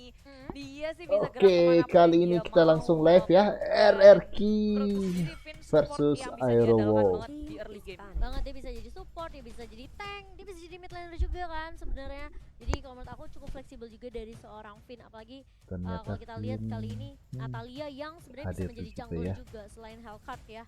ini. Dia sih bisa gerak Oke, kemanapun yang kali ini dia kita mau langsung live ya. dan RRQ menurutku sendiri Finn support versus yang bisa dia andalkan Aerowolf. banget di early game. Banget, dia bisa jadi support, dia bisa jadi tank, dia bisa jadi mid laner juga kan sebenarnya. Jadi kalau menurut aku cukup fleksibel juga dari seorang Finn, apalagi Ternyata kalau kita lihat kali ini Finn Natalia yang sebenarnya bisa hadir di menjadi situ jungle ya. juga selain Hellcat ya,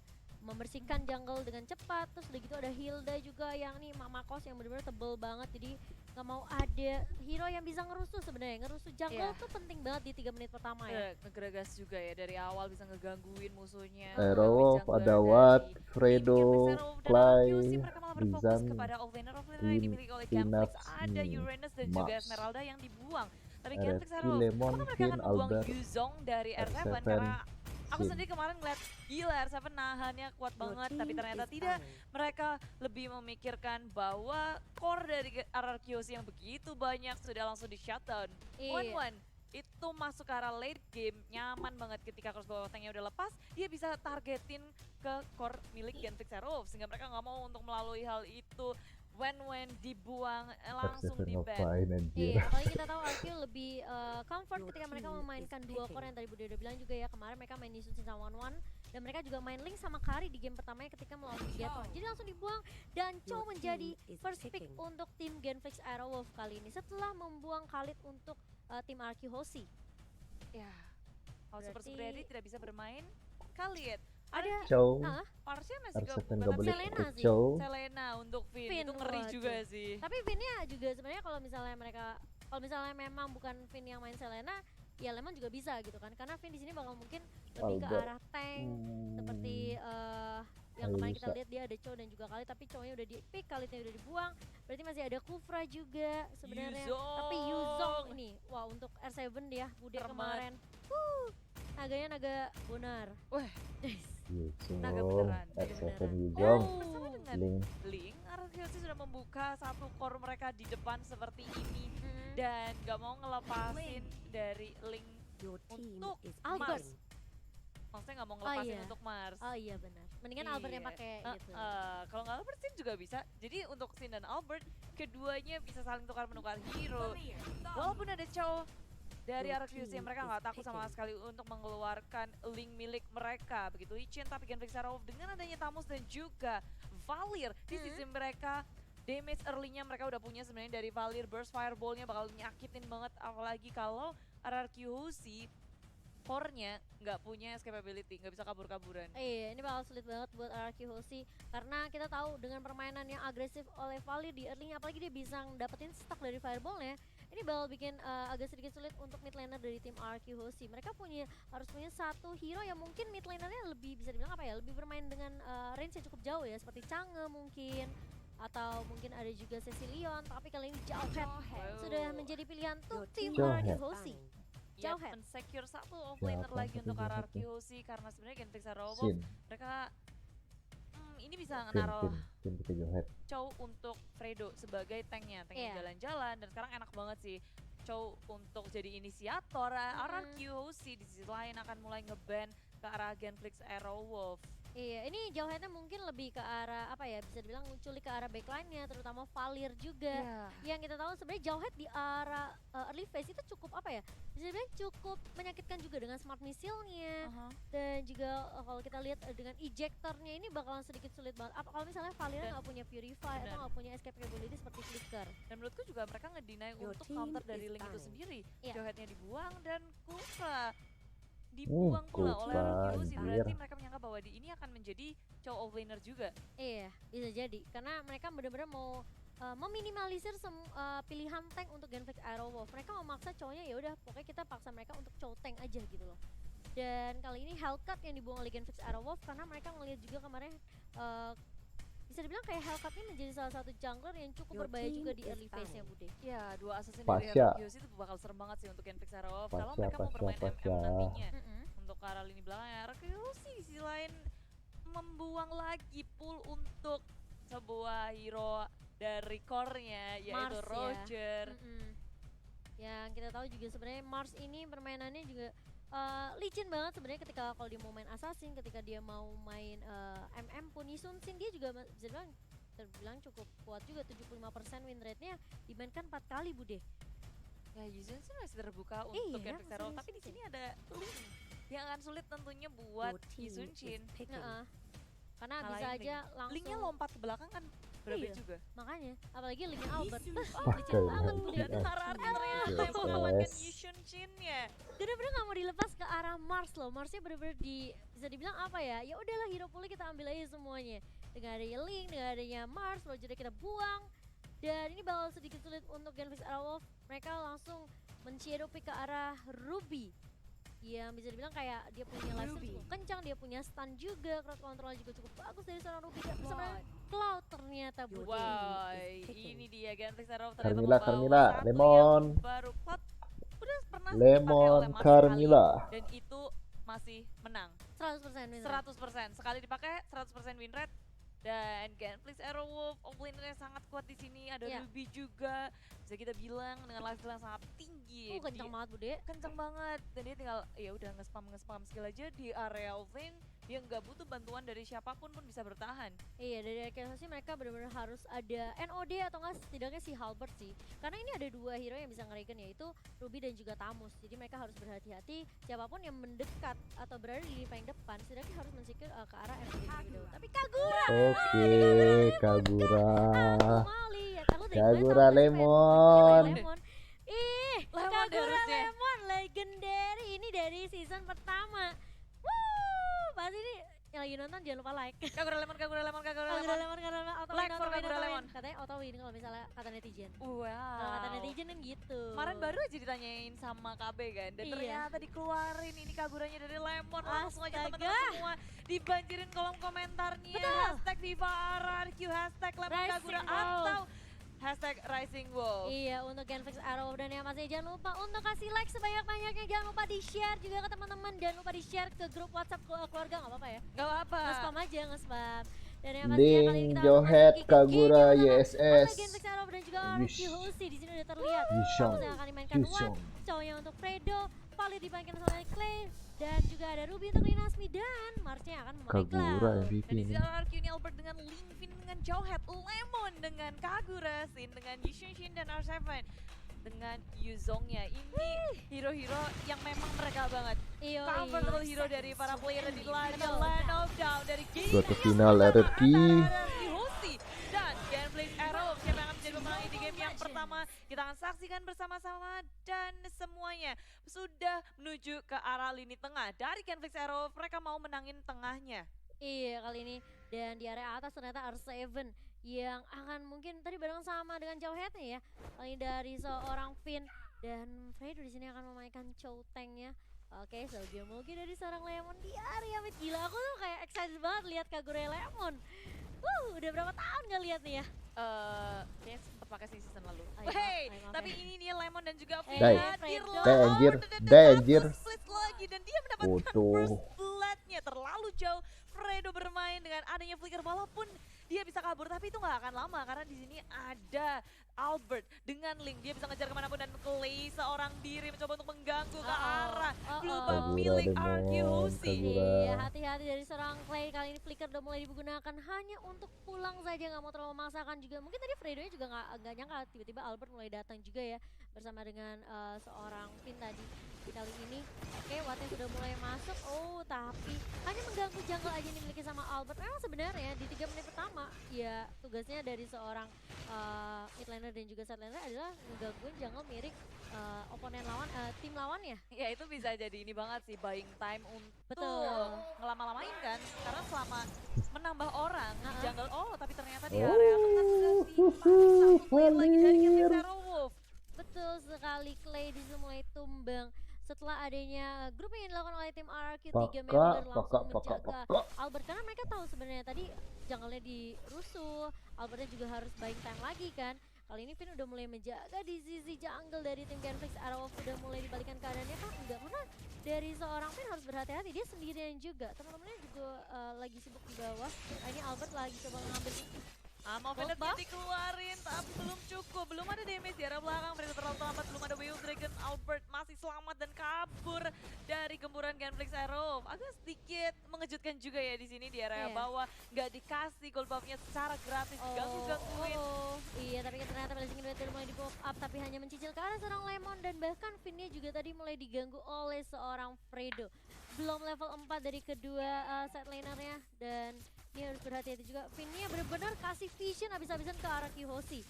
membersihkan jungle dengan cepat. Terus udah gitu ada Hilda juga yang nih Mama Kos yang benar-benar tebel banget, jadi nggak mau ada hero yang bisa ngerusuh sebenarnya. Ngerusuh jungle tuh penting banget di 3 menit pertama ya. Ngegeregas juga ya dari awal bisa ngegangguin musuhnya. Aerowolf Jungler ada dari Watt, tim Fredo, Genflix Arrow dan Clay, RQC mereka malah berfokus Rizan, kepada offlaner yang dimiliki oleh Genflix. Peanuts, Ada Uranus dan juga Mars, Esmeralda yang dibuang. Tapi Genflix RRQ, Arrow, Lemon, apakah mereka Finn, akan membuang Albert, Yuzong dari R7? R7, Karena aku Sin. sendiri kemarin ngeliat gila R7 nahannya kuat banget, tapi ternyata tidak. Mereka lebih memikirkan bahwa core dari RRQC yang begitu banyak sudah langsung di shutdown. One itu masuk ke arah late game nyaman banget ketika crossbow tanknya udah lepas, dia bisa targetin ke core milik Genflix Arrow sehingga mereka nggak mau untuk melalui hal itu. When dibuang langsung di ban. Iya, apalagi kita tahu RQ lebih comfort ketika mereka memainkan dua core yang tadi Bude udah bilang juga ya. Kemarin mereka main Nisun sama One One dan mereka juga main Link sama Kari di game pertamanya ketika melawan Vigaton. Jadi langsung dibuang dan Chow menjadi first pick untuk tim Genflix Aerowolf kali ini setelah membuang Khalid untuk tim RQ Hoshi. Ya, kalau seperti ini tidak bisa bermain Khalid. Ada Chow, Parsnya masih R7 gak boleh Selena ikut sih. Chow. Selena untuk Finn itu ngeri juga sih. Tapi Finnnya juga sebenarnya kalau misalnya memang bukan Finn yang main Selena, ya Lemon juga bisa gitu kan. Karena Finn di sini bakal mungkin lebih ke arah tank seperti yang kemarin kita lihat dia ada Chow dan juga Khalid, tapi Chow-nya udah di pick, Khalidnya udah dibuang. Berarti masih ada Kufra juga sebenarnya. Tapi Yuzong ini, wah untuk R7 dia Bude kemarin. Naganya naga bonar. Wah, naga beneran. R7 Yuzong. Bersama dengan Link, RQC sudah membuka satu core mereka di depan seperti ini dan gak mau ngelepasin dari Link untuk Albert. Maksudnya gak mau ngelepasin untuk Mars. Oh iya benar. Mendingan Albert yang pakai gitu. Kalau nggak Albert, Sin juga bisa. Jadi untuk Sin dan Albert, keduanya bisa saling tukar-menukar hero. Walaupun ada Chow dari RQC, mereka nggak takut sama sekali untuk mengeluarkan link milik mereka. Begitu licin, tapi Genflix Arrow dengan adanya Tamus dan juga Valir di sisi mereka, damage early-nya mereka udah punya sebenarnya dari Valir. Burst Fireball-nya bakal nyakitin banget, apalagi kalau RRQC core-nya nggak punya escapability, nggak bisa kabur-kaburan. Iya, ini bakal sulit banget buat RRQ Hoshi karena kita tahu dengan permainan yang agresif oleh Valir di early, apalagi dia bisa dapetin stack dari fireball-nya. Ini bakal bikin agak sedikit sulit untuk mid laner dari tim RRQ Hoshi. Mereka harus punya satu hero yang mungkin mid lanernya lebih bisa dibilang apa ya, lebih bermain dengan range yang cukup jauh ya, seperti Chang'e mungkin, atau mungkin ada juga Cecilion. Tapi kali ini Jawhead sudah menjadi pilihan untuk tim RRQ Hoshi. Jawhead secure satu offlaner lagi untuk RRQC karena sebenarnya Genflix Arrow mereka ini bisa naruh Chow untuk Fredo sebagai tanknya jalan-jalan, dan sekarang enak banget sih Chow untuk jadi inisiator. RRQC di sisi lain akan mulai ngeban ke arah Genflix Aerowolf. Iya, ini Jawheadnya mungkin lebih ke arah apa ya, bisa dibilang menculik ke arah backline-nya, terutama Valir juga. Yang kita tahu sebenarnya Jawhead di arah early phase itu cukup apa ya, bisa dibilang cukup menyakitkan juga dengan smart missile-nya. Dan juga kalau kita lihat dengan ejector-nya ini bakalan sedikit sulit banget. Apa kalau misalnya Valir nggak punya Purify atau nggak punya escape capability seperti Flicker. Dan menurutku juga mereka ngedeny untuk counter dari Link itu sendiri. Jawheadnya dibuang dan Kufra dibuang pula oleh RRQC. Berarti mereka menyangka bahwa ini akan menjadi Chow offlaner juga. Iya, bisa jadi karena mereka benar-benar mau meminimalisir pilihan tank untuk Genflix Aerowolf. Mereka mau maksa Chow-nya, ya udah pokoknya kita paksa mereka untuk Chow tank aja gitu loh. Dan kali ini Hellcat yang dibuang oleh Genflix Aerowolf karena mereka ngelihat juga kemarin bisa dibilang kayak Hellcat ini menjadi salah satu jungler yang cukup berbahaya juga di early phase-nya Bude. Ya, dua assassin dari RRQC itu bakal serem banget sih untuk Genflix Aerowolf. Kalau mereka mau bermain MM nantinya untuk ke arah lini belakangnya, RRQC di sisi lain membuang lagi pool untuk sebuah hero dari core-nya, yaitu Mars, Roger. Yang kita tahu juga sebenarnya Mars ini permainannya juga licin banget sebenarnya ketika kalau dia mau main assassin, ketika dia mau main MM pun Yi Sun-shin dia juga bisa terbilang cukup kuat juga, 75% win rate-nya dimainkan 4 kali Bude. Ya Yuzhen sih masih terbuka untuk Iya, Genfix masih Arrow, ada tapi di Yuzhen. sini ada Link yang akan sulit tentunya buat Yuzhen Shin. Heeh. Karena bisa Ngalahin aja Link. langsung Linknya lompat ke belakang kan berapa Iya. juga. makanya apalagi linknya Albert. Pakai banget hati tuh Dan dia. Harari Yes. ternyata yang mengamankan Yuzhen Shin-nya. Bener-bener nggak mau dilepas ke arah Mars loh. Marsnya bener-bener bisa dibilang apa ya? Ya udahlah hero poolnya kita ambil aja semuanya. Dengan adanya Link, dengan adanya Mars, Rogernya kita buang. Dan ini bakal sedikit sulit untuk Genfix Arrow. Mereka langsung men-shadow pick ke arah Ruby. Yang bisa dibilang kayak dia punya lifesteal cukup kencang, dia punya stun juga, crowd control juga cukup bagus dari seorang Ruby. Dan bersama Cloud ternyata Budi. Wow, ini dia Genfix Arrow ternyata Carmilla, membawa Carmilla, satu Lemon. yang baru. Cloud udah pernah dipakai Lemon oleh Mars Carmilla. sekali, dan itu masih menang. 100% win rate. 100%. Sekali dipakai 100% win rate. Dan Genflix Aerowolf offlanernya sangat kuat di sini. Ada Iya. Ruby juga. Bisa kita bilang dengan lifesteal yang sangat tinggi. Kencang banget Bude. Kencang banget. Dan dia tinggal ya udah nge-spam skill aja di area offlane. Dia nggak butuh bantuan dari siapapun pun bisa bertahan. Iya, dari sih mereka benar-benar harus ada NOD atau enggak setidaknya si Halbert sih. Karena ini ada dua hero yang bisa ngeregen, yaitu Ruby dan juga Tamus. Jadi mereka harus berhati-hati siapapun yang mendekat atau berada di paling depan setidaknya harus mensecure ke arah NOD terlebih dahulu. Tapi Kagura! Oke, Kagura. Mali ya, aku dari Kagura kemarin tahu Lemon. Lemon. Ih, Lemon Kagura harusnya. Lemon legendary ini dari season pertama. Wuh, pasti ini yang lagi nonton jangan lupa like. Kagura Lemon, Kagura Lemon, Kagura Kagura Lemon. Lemon, Kagura Lemon, auto Like win, for auto win, Kagura auto win. Lemon. Katanya auto win kalau misalnya kata netizen. Wow. Kalau kata netizen kan gitu. Kemarin baru aja ditanyain sama KB kan, dan Iya. ternyata dikeluarin ini Kaguranya dari Lemon. Langsung aja Astaga. teman-teman semua dibanjirin kolom komentarnya. Betul. Hashtag Viva RRQ, hashtag Lemon Rising Kagura, Wolf. atau hashtag Rising Wolf. Iya, untuk Genfix Arrow dan yang masih jangan lupa untuk kasih like sebanyak-banyaknya. Jangan lupa di-share juga ke teman-teman dan lupa di-share ke grup WhatsApp keluarga, nggak apa-apa ya. Gak apa-apa. Nge-spam aja, nge-spam. Dan yang pastinya kali ini Ding, kita Johet, memasuki ke Kagura, game yang YSS. pertama oleh Genfix Arrow dan juga RQ Wish. Hulsi. Di sini udah terlihat. Yishong, Tamus yang akan dimainkan Yishong. Wan, cowoknya untuk Fredo, Vali dimainkan oleh Clay, dan juga ada Ruby untuk Linasmi dan Marsnya akan memakai Kagura Cloud. MVP Dan di ini. sini RRQ ini Albert dengan Lingvin dengan Jowhead, Lemon dengan Kagura, Sin dengan Yushin dan R7 dengan Yuzongnya. Ini hero-hero yang memang mereka banget. Iyo, Comfortable hero dari para player di laga Land of Down dari game Dua final RRQ. Hulsi dan Genflix Arrow. Siapa yang akan menjadi pemenang di game yang pertama? Kita akan saksikan bersama-sama dan semuanya sudah menuju ke arah lini tengah. Dari Genflix Arrow, mereka mau menangin tengahnya. Iya kali ini, dan di area atas ternyata R7 yang akan mungkin tadi bareng sama dengan Jowheadnya ya. Kali ini dari seorang Finn dan Fredo di sini akan memainkan Chow Tanknya. Oke, Selgia Mulgi dari seorang Lemon di area mid. Gila, aku tuh kayak excited banget lihat Kagura Lemon. Udah berapa tahun gak lihat nih ya? Kayaknya sempat pakai sih season lalu. Ayo, Hey, maaf, maaf tapi ya. ini dia Lemon dan juga Finn Dai. hadir Dai, lawan anjir. dan Dai, anjir. satu split lagi dan dia mendapatkan Foto. first blood-nya terlalu jauh. Fredo bermain dengan adanya flicker walaupun dia bisa kabur tapi itu nggak akan lama karena di sini ada Albert dengan Link. Dia bisa ngejar kemanapun dan Clay seorang diri mencoba untuk mengganggu ke arah Blue Bomb Kagura milik Lemon, RQ Hulsi. Kagura. Iya, hati-hati dari seorang Clay. Kali ini flicker udah mulai digunakan hanya untuk pulang saja, nggak mau terlalu memaksakan juga. Mungkin tadi Fredo-nya juga nggak nyangka tiba-tiba Albert mulai datang juga ya bersama dengan seorang Finn tadi di kali ini. Oke, Wattnya sudah mulai masuk. Tapi hanya mengganggu jungle aja yang dimiliki sama Albert. Memang sebenarnya di 3 menit pertama ya tugasnya dari seorang mid laner dan juga side laner adalah ngegangguin jungle milik oponen lawan, tim lawannya. Ya itu bisa jadi ini banget sih, buying time untuk Betul. ngelama-lamain kan. Karena selama menambah orang di Ha-ha. jungle, tapi ternyata di Oh, area tengah sudah dipasang satu player lagi dari Valir. Genflix Arrow. Betul sekali, Clay di sini mulai tumbang setelah adanya grup yang dilakukan oleh tim RRQ 3 member langsung menjaga Albert karena mereka tahu sebenarnya tadi jungle-nya dirusuh, Albertnya juga harus buying time lagi kan. Kali ini Finn udah mulai menjaga di sisi jungle dari tim Genflix Arrow, udah mulai dibalikan keadaannya kan enggak, karena dari seorang Finn harus berhati-hati, dia sendirian juga, teman-temannya juga lagi sibuk di bawah. Ini Albert lagi coba ngambil Mau Gold Venet buff? dikeluarin tapi belum cukup, belum ada damage di arah belakang. Fredo terlalu terlambat, belum ada Wheel Dragon. Albert masih selamat dan kabur dari dari gempuran Genflix Arrow. Agak sedikit mengejutkan juga ya di sini di area Iya. bawah. Nggak dikasih gold buff-nya secara gratis, ganggu-gangguin. Iya, tapi kan ternyata Blazing Duet udah mulai di pop up, tapi hanya mencicil ke arah seorang Lemon, dan bahkan Finnya juga tadi mulai diganggu oleh seorang Fredo. Belum level 4 dari kedua side lanernya, dan ini harus berhati-hati juga. Finnya benar-benar kasih vision habis-habisan ke arah Kihoshi.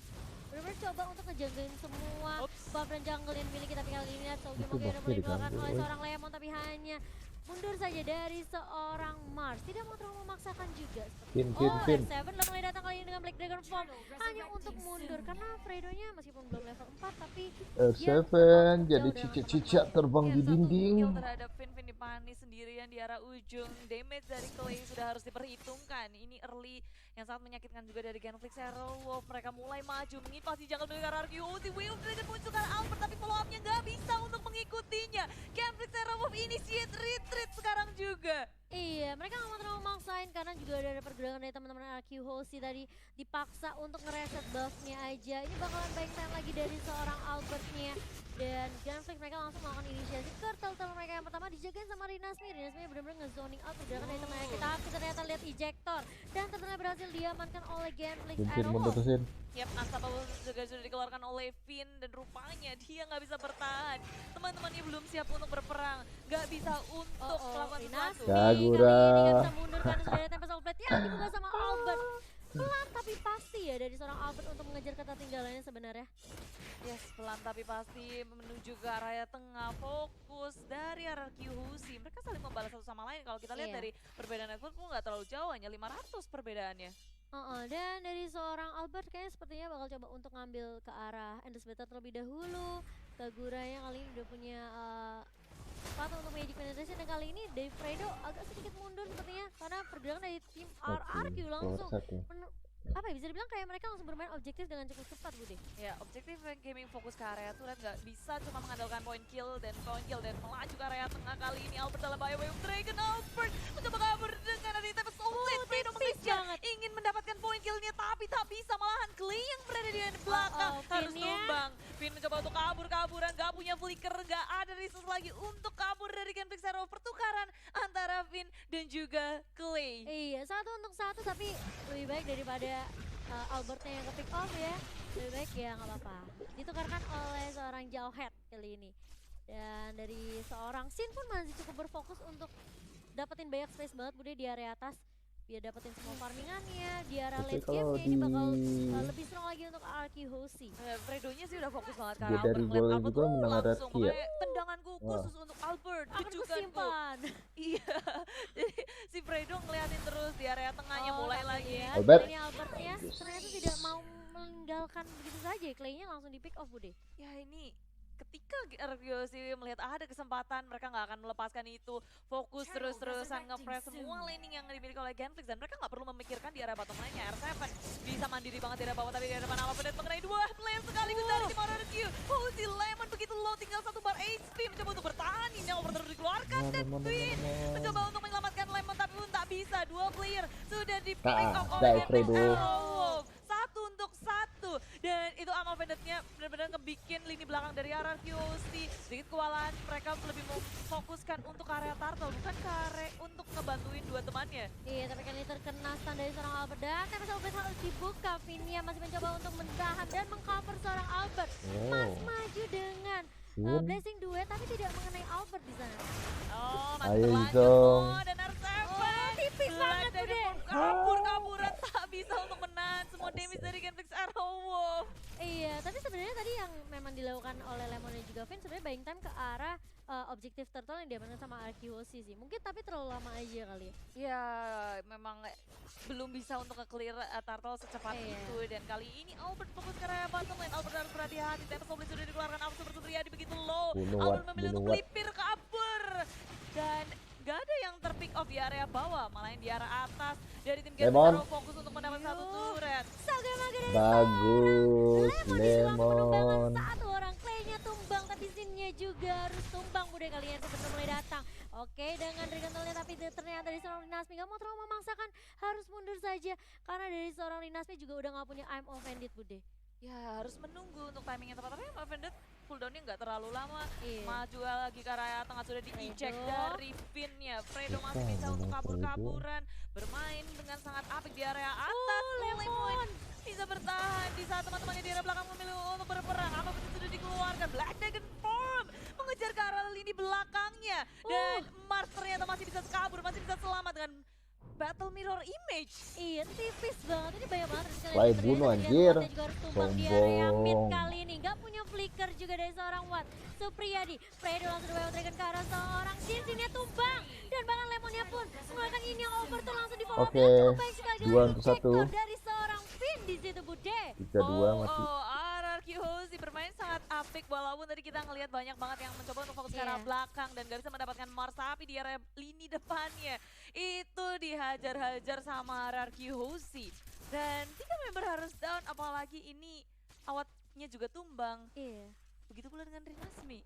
Benar-benar coba untuk ngejagain semua Oops. buff dan jungle yang dimiliki, tapi kali ini lihat Sogi Itu mungkin udah buffnya mulai dikeluarkan diganggu, oleh woy. seorang Lemon, tapi hanya mundur saja dari seorang Mars. Tidak mau terlalu memaksakan juga. Pin, Oh, pin, pin. R7 udah mulai datang kali ini dengan Black Dragon Form hanya untuk mundur karena Fredo-nya meskipun belum level 4 tapi R7 jadi cicak-cicak terbang di dinding. Kill terhadap Finn dipanis sendirian di arah ujung. Damage dari Clay sudah harus diperhitungkan. Ini early yang sangat menyakitkan juga dari Genflix Arrow. Wolf mereka mulai maju mengipasi jungle dari RRQ. Will Dragon muncul ke arah Albert tapi follow up-nya nggak bisa untuk mengikutinya. Genflix Arrow Wolf initiate retreat sekarang juga. iya, mereka nggak mau terlalu maksain karena juga udah ada pergerakan dari teman-teman RQ Hoshi tadi dipaksa untuk ngereset buff-nya aja. Ini bakalan baik time lagi dari seorang Albert-nya. Dan Genflix mereka langsung melakukan inisiasi ke turtle mereka yang pertama dijagain sama Rinasmi. Rinasmi benar-benar nge-zoning out pergerakan dari temannya kita. Tapi ternyata lihat ejector dan turtle berhasil diamankan oleh Genflix Pin, Arrow. mutusin. Yap, Unstoppable juga sudah dikeluarkan oleh Finn dan rupanya dia nggak bisa bertahan. Teman-temannya belum siap untuk berperang, nggak bisa untuk melakukan sesuatu. Rinasmi kali ini Kagura. nggak bisa mundur karena sudah ada Tempest of Blade yang dibuka sama Albert. Pelan tapi pasti ya dari seorang Albert untuk mengejar ketertinggalannya sebenarnya. Yes, pelan tapi pasti menuju ke area tengah. Fokus dari RRQ Husi. Mereka saling membalas satu sama lain. Kalau kita lihat Iya. dari perbedaan network pun nggak terlalu jauh, hanya 500 perbedaannya. Dan dari seorang Albert kayaknya sepertinya bakal coba untuk ngambil ke arah Endless Beta terlebih dahulu. Kagura yang kali ini udah punya sepatu untuk Magic Penetration, dan kali ini dari Fredo agak sedikit mundur sepertinya karena pergerakan dari tim RRQ langsung apa ya, bisa dibilang kayak mereka langsung bermain objektif dengan cukup cepat Bude. Ya, objektif gaming fokus ke area turret nggak bisa cuma mengandalkan point kill dan melaju ke area tengah. Kali ini Albert dalam bahaya. Wave Dragon Albert mencoba kabur dengan ada di Tempest of Blade. Fredo mengejar, ingin mendapatkan point killnya tapi tak bisa, malahan Clay yang berada di belakang harus Finn-nya. tumbang. Finn mencoba untuk kabur-kaburan, nggak punya flicker, nggak ada resource lagi untuk kabur dari Genflix Arrow. Pertukaran antara Finn dan juga Clay. Iya, satu untuk satu tapi lebih baik daripada Albertnya yang ke pick off ya. Lebih baik ya nggak apa-apa. Ditukarkan oleh seorang Jauhead kali ini. Dan dari seorang Sin pun masih cukup berfokus untuk dapetin banyak space banget Bude di area atas. Biar dapetin semua farmingannya di area Tapi late kalau game-nya ini bakal di- lebih strong lagi untuk RQ Hoshi. Fredonya sih udah fokus banget Dia karena dari Albert ngeliat gol Albert juga menang langsung. RRQ ya? Makanya tendanganku khusus untuk Albert. Akan Tujukanku. kusimpan. Iya, jadi si Fredo ngeliatin terus di area tengahnya mulai tapi lagi. lihat, Albert. Ini Albertnya ternyata tidak mau meninggalkan begitu saja. Clay-nya langsung di pick off Bude. Ya ini ketika RGOC melihat ada kesempatan, mereka nggak akan melepaskan itu. Fokus terus-terusan nge-press semua laning yang dimiliki oleh Genflix, dan mereka nggak perlu memikirkan di area bottom lane-nya. R7 bisa mandiri banget di area bawah, tapi di depan apa benar mengenai dua player sekaligus dari tim RRQ. Uzi Lemon begitu low, tinggal satu bar HP, mencoba untuk bertahan. Ini yang terus dikeluarkan, dan Twin mencoba untuk menyelamatkan Lemon, tapi pun tak bisa. Dua player sudah di pick off oleh Genflix Fredo. Arrow. Satu untuk satu, dan itu Amal Banditnya benar-benar ngebikin lini belakang dari RRQC sedikit kewalahan. Mereka lebih memfokuskan untuk area turtle, bukan ke area untuk ngebantuin dua temannya. Iya, tapi kali ini terkena stun dari seorang Albert dan Tempest of Blade harus dibuka. Vinia masih mencoba untuk menahan dan mengcover seorang Albert. Masih maju dengan Blazing Duet tapi tidak mengenai Albert di sana. Oh, masih Ayo, berlanjut. Zong. Oh, dan R7 tipis banget, dari Bude. kabur-kaburan tak bisa untuk menahan semua damage dari Genflix Arrow Wolf. Iya, tapi sebenarnya tadi yang memang dilakukan oleh Lemon dan juga Vin sebenarnya buying time ke arah objektif turtle yang diamankan sama RQOC sih. Mungkin tapi terlalu lama aja kali ya. Ya, memang belum bisa untuk nge-clear turtle secepat Iya. itu. Dan kali ini Albert fokus ke area bottom lane. Albert harus berhati-hati. Tempest Goblin sudah dikeluarkan. Albert seperti Triadi begitu low. Bunuh Albert Watt, memilih bunuh untuk Watt. melipir kabur. Dan gak ada yang terpick off di area bawah, malah yang di area atas. Dari tim Genflix Lemon. Arrow fokus untuk mendapat satu turret. Saga maga dari Bagus, Lemon disuruh langsung penumbangan Lemon. satu orang. Clay-nya tumbang tapi Sin-nya juga harus tumbang. Bude kali ini sebelum mulai datang. Oke, dengan Regentalnya tapi ternyata dari seorang Rinasmi gak mau terlalu memaksakan, harus mundur saja karena dari seorang Rinasmi juga udah gak punya I'm offended Bude. Ya, harus menunggu untuk timing yang tepat. Tapi yang offended cooldownnya nggak terlalu lama. Iya. Maju lagi ke area tengah sudah di-eject Fredo. dari Finn-nya. Fredo masih Bisa bisa untuk memang kabur-kaburan, bermain dengan sangat apik di area atas. Lemon bisa bertahan di saat teman-temannya di area belakang memilih untuk berperang. Apa betul sudah dikeluarkan? Black Dragon Form mengejar ke arah lini belakangnya. Dan Mars ternyata masih bisa kabur, masih bisa selamat dengan Battle Mirror Image. Iya, tipis banget. Ini banyak banget sekali. Wah, bunuh, anjir. Juga harus tumbang di area mid Sombong. kali ini. Gak punya flicker juga dari seorang Watt. Supriyadi, Fredo langsung Wild Dragon ke arah seorang Jin. Sinnya tumbang. Dan bahkan Lemonnya pun mengeluarkan ini yang over tuh langsung di follow up. Oke, Cukup baik sekali 2 untuk 1. dari seorang Finn di situ Bude. 3-2 masih. RRQ Hozi bermain sangat apik walaupun tadi kita ngelihat banyak banget yang mencoba untuk fokus ke arah Iya. belakang dan gak bisa mendapatkan Mars, tapi di area lini depannya itu dihajar-hajar sama RRQ Hozi. Dan 3 member harus down, apalagi ini awatnya juga tumbang. Iya, Begitu pula dengan Rinasmi.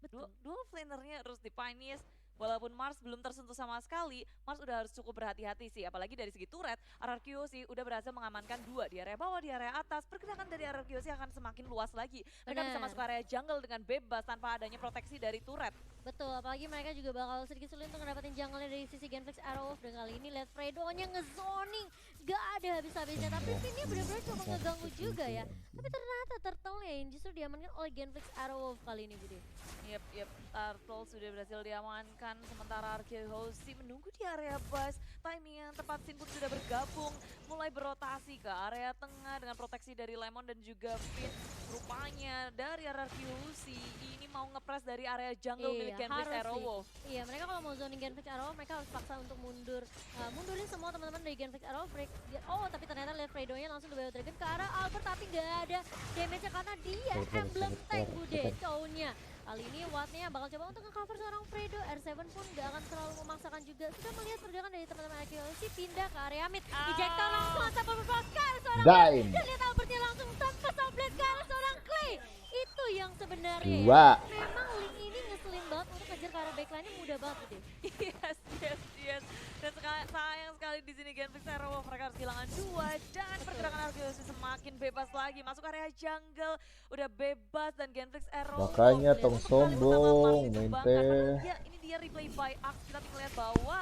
betul. Dua flanernya harus Pioneers. Walaupun Mars belum tersentuh sama sekali, Mars udah harus cukup berhati-hati sih. Apalagi dari segi turret, RRQ sih udah berhasil mengamankan 2 di area bawah, di area atas. Pergerakan dari RRQ sih akan semakin luas lagi. Mereka bisa Benar. masuk ke area jungle dengan bebas tanpa adanya proteksi dari turret. Betul, apalagi mereka juga bakal sedikit sulit untuk ngedapetin jungle-nya dari sisi Genflix Arrow. Dan kali ini lihat Fredo-nya nge-zoning, gak ada habis-habisnya. Tapi Finn-nya benar-benar coba ngeganggu juga ya. Tapi ternyata Turtle-nya yang justru diamankan oleh Genflix Arrow kali ini Bude. Yep, Turtle sudah berhasil diamankan. Sementara RRQ Hozi menunggu di area bus. Timing yang tepat, Sin pun sudah bergabung. Mulai berotasi ke area tengah dengan proteksi dari Lemon dan juga Finn. Rupanya dari RRQ Hozi ini mau ngepres dari area jungle milik Genflix harus Arrow sih. Wolf. Iya, mereka kalau mau zoning Genflix Arrow, mereka harus paksa untuk mundur. Mundurin semua teman-teman dari Genflix Arrow. Oh, tapi ternyata lihat Fredo-nya langsung di Wild Dragon ke arah Albert, tapi gak ada damage-nya karena dia emblem tank Bude, Chow-nya. Kali ini Watt-nya bakal coba untuk nge-cover seorang Fredo. R7 pun gak akan terlalu memaksakan juga. Sudah melihat pergerakan dari teman-teman RRQ pindah ke area mid. Ejector langsung tanpa berfokus ke arah seorang Watt. Dime. Dan lihat Albertnya langsung tanpa soundblade ke arah seorang Clay. Itu yang sebenarnya ya. 2. Memang Link ini ngeselin banget untuk ngejar ke arah backline-nya mudah banget Bude. Yes. Dan sayang sekali di sini Genflix Arrow Wolf mereka harus kehilangan 2 dan pergerakan RRQ Hozi semakin bebas lagi. Masuk area jungle udah bebas dan Genflix Arrow Wolf Makanya untuk tong kali pertama sombong, Mars ditumbangkan. mente. Ini dia replay by Axe, kita ngeliat bahwa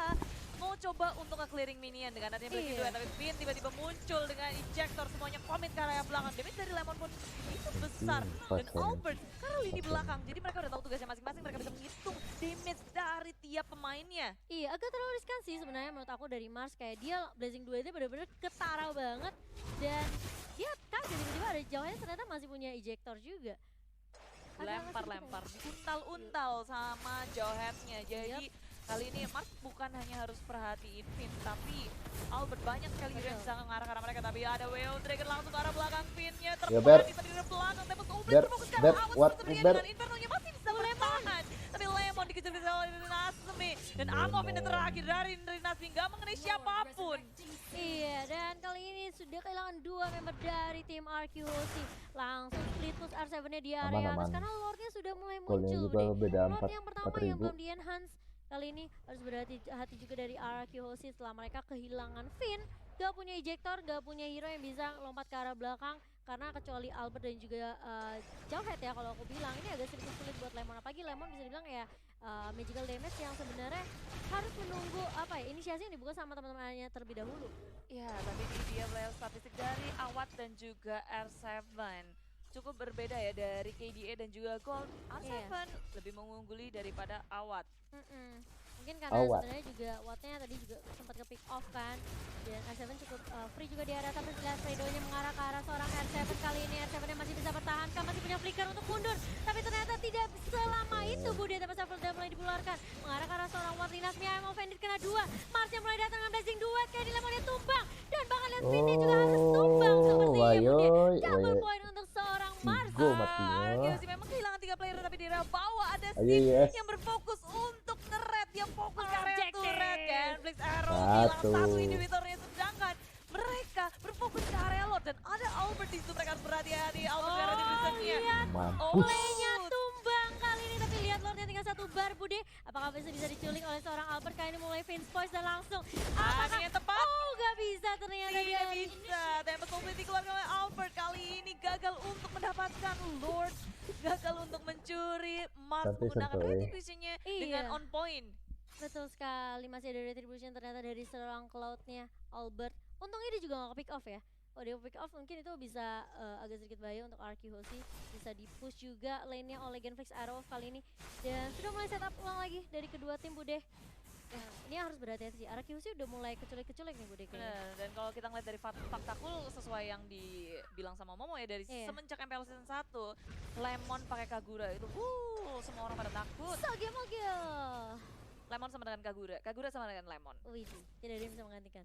mau coba untuk nge-clearing minion dengan adanya breaking Iya. tapi Finn tiba-tiba muncul dengan ejector semuanya komit ke area belakang. Damage dari Lemon pun itu besar dan Albert karena lini belakang. Jadi mereka udah tahu tugasnya masing-masing, mereka bisa menghitung damage dari tiap pemainnya. Iya, agak terlalu riskan sih sebenarnya menurut aku dari Mars. Kayak dia Blazing 2 itu benar-benar ketara banget. Dan dia kaget tiba-tiba ada jauhnya ternyata masih punya ejector juga. Lempar-lempar, untal-untal sama jawheadnya. Jadi kali ini Mars bukan hanya harus perhatiin Finn, tapi Albert banyak sekali hero yang bisa mengarah ke arah mereka. Tapi ada Wild Dragon langsung ke arah belakang Finn-nya. Ya, Ber. Terpahan di belakang, Tepos Albert Ber, berfokus ke Ber, arah awas what, sepertinya Ber. dengan Inferno-nya masih bisa bertahan. Tapi Lemon dikejar-kejar oleh Rinasmi. Dan Amov ini terakhir dari Rinasmi, nggak mengenai siapapun. Iya, dan kali ini sudah kehilangan 2 member dari tim RRQ Hozi. Langsung split push R7-nya di area atas Aman. karena Lord-nya sudah mulai Golnya muncul. juga Bude. beda Lord 4 yang pertama yang 4.000. belum di-enhance. Kali ini harus berhati-hati juga dari RRQ Hozi setelah mereka kehilangan Finn. Gak punya ejector, gak punya hero yang bisa lompat ke arah belakang. Karena kecuali Albert dan juga Jawhead ya kalau aku bilang. Ini agak sedikit sulit buat Lemon. Apalagi Lemon bisa dibilang ya magical damage yang sebenarnya harus menunggu inisiasi yang dibuka sama teman-temannya terlebih dahulu. Ya, tapi ini dia player statistik dari Awat dan juga R7. Cukup berbeda ya dari KDA dan juga Gold. R7 lebih mengungguli daripada Awat. Mungkin karena Awat. sebenarnya juga Watt-nya tadi juga sempat ke pick off kan. Dan R7 cukup free juga di area tapi jelas Fredo-nya mengarah ke arah seorang R7 kali ini. R7-nya masih bisa bertahankan, masih punya flicker untuk mundur. Tapi ternyata tidak selama itu Bude, tapi Shuffle udah mulai dikeluarkan. Mengarah ke arah seorang Watt Rinasmi yang offended kena 2. Mars yang mulai datang dengan Blazing Duet, kayak di Lemonnya tumbang. Dan bahkan lihat Finn-nya juga harus tumbang sepertinya Bude. Wayoy, Double point untuk seorang Mars. Go matinya. RRQ memang kehilangan 3 player tapi di area bawah ada Ayo, Sim yes. yang berfokus untuk nge-red, yang fokus ke area Objective. turret. Genflix Arrow hilang Satu. 1 individualnya, sedangkan mereka berfokus ke area Lord dan ada Albert di situ, mereka harus berhati-hati. Albert ke arah divisionnya. Lihat Mampus. Play-nya tumbang kali ini, tapi lihat Lordnya tinggal 1 bar Bude. Apakah bisa diculik oleh seorang Albert? Kali ini mulai Vince Voice dan langsung. Apakah yang tepat. Oh, nggak bisa ternyata Tidak dia. bisa. Tempest Complete dikeluarkan oleh Albert. Kali ini gagal untuk mendapatkan Lord. Gagal untuk mencuri. Mars Santai, menggunakan santai. retribution-nya dengan Iya. on point. Betul sekali, masih ada retribution ternyata dari seorang Cloud-nya Albert. Untungnya dia juga nggak pick off ya. Kalau dia pick off mungkin itu bisa agak sedikit bahaya untuk RQ Hoshi. Bisa di-push juga lane-nya oleh Genflix Arrow kali ini. Dan sudah mulai setup ulang lagi dari kedua tim Bude. Ya, ini harus berhati-hati sih. RQ Hoshi udah mulai keculik-keculik nih Bude kayaknya. Bener. Dan kalau kita ngeliat dari fakta cool sesuai yang dibilang sama Momo ya dari Iya. semenjak MPL season 1 Lemon pakai Kagura itu semua orang pada takut. Mogil. Lemon sama dengan Kagura, Kagura sama dengan Lemon. Wih, tidak ada yang bisa menggantikan.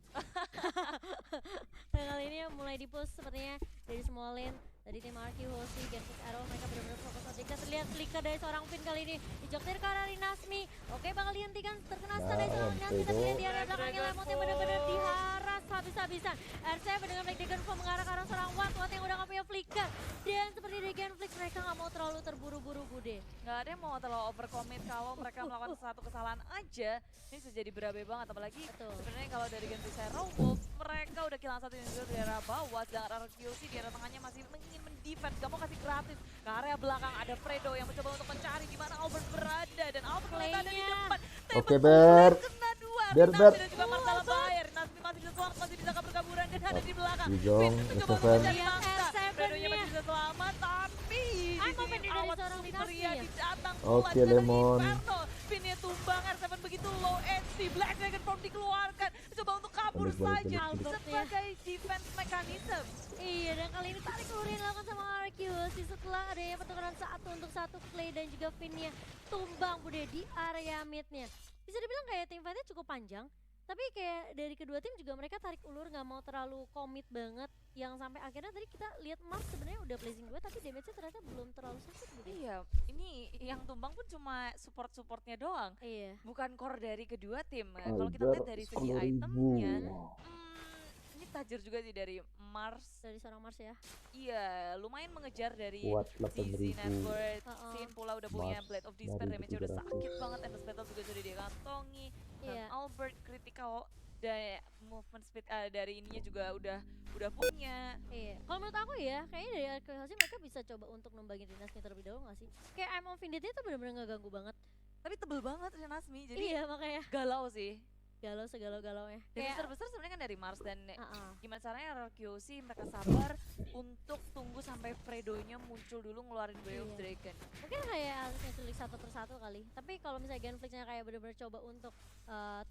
Dan kali ini mulai di-push sepertinya dari semua lane. Dari tim RQ Hoshi, Genflix Arrow, mereka benar-benar fokus objeknya. Terlihat flicker dari seorang Finn kali ini. Dijoktir ke arah Nasmi. Oke, bakal dihentikan. Terkena stun dari seorang Nasmi. Tapi lihat di area belakangnya Lemon yang benar-benar diharas habis-habisan. R7 dengan Black Dragon Form mengarah ke arah seorang Watt yang udah gak punya flicker. Dan seperti di Genflix, mereka gak mau terlalu terburu-buru Bude. Nggak ada yang mau terlalu overcommit kalau mereka melakukan satu kesalahan aja. Ini bisa jadi berabe banget, apalagi Betul. sebenarnya kalau dari Genflix Hero Wolf, mereka udah kehilangan satu individu di area bawah, sedangkan RQC di area tengahnya masih ingin mendefense, gak mau kasih gratis. Ke area belakang ada Fredo yang mencoba untuk mencari di mana Albert berada, dan Albert ternyata ada di Playnya. depan. Oke, Tembak Ber. kena dua, Ber, Nasmi Ber. dan juga Marcelo Bayer. Nasmi masih bisa selamat, masih bisa kabur kaburan dan ada di belakang. Gijong, Finn mencoba untuk Esoven. mencari Lihat mangsa, R7-nya. Fredonya masih bisa selamat, tapi di I'm open sini dari awat seorang Supria Dinasti ya. didatang Oke, dengan Lemon. Inferno. Pinnya tumbang, R7 begitu low HP, Black Dragon Form dikeluarkan, coba untuk kabur Balik, balik, saja balik, balik. sebagai defense mechanism. Iya, dan kali ini tarik ulur yang dilakukan sama RQ Hoshi setelah adanya pertukaran satu untuk satu Clay dan juga Finn-nya tumbang Bude di area mid-nya. Bisa dibilang kayak tim fight-nya cukup panjang, tapi kayak dari kedua tim juga mereka tarik ulur, nggak mau terlalu komit banget. Yang sampai akhirnya tadi kita lihat Mars sebenarnya udah blazing 2 tapi damage-nya ternyata belum terlalu sakit Bude. Iya, ini yang tumbang pun cuma support-supportnya doang, Iya. bukan core dari kedua tim. Kalau kita lihat dari segi 10.000. itemnya, ini tajir juga sih dari Mars. Dari seorang Mars ya. Iya, lumayan mengejar dari Kuat Zizi 8.000. Network. Uh-uh. Sin pula udah punya Mars Blade of Despair, dari damage-nya udah 300. sakit banget, Endless Battle juga sudah dikantongi. Dan Iya. Albert critical dan movement speed dari ininya juga udah punya. Iya. Kalau menurut aku ya, kayaknya dari RQ Hoshi mereka bisa coba untuk membagi dinasnya terlebih dahulu nggak sih? Kayak I'm on Vindit itu benar-benar nggak ganggu banget. Tapi tebel banget Nasmi, jadi Iya, makanya galau sih. galau segalau-galau ya. Dan besar-besar sebenarnya kan dari Mars dan gimana caranya RQC mereka sabar untuk tunggu sampai Fredo-nya muncul dulu ngeluarin Way of Iya. Dragon. Mungkin kayak harus ngeculik satu persatu kali. Tapi kalau misalnya Genflix-nya kayak bener-bener coba untuk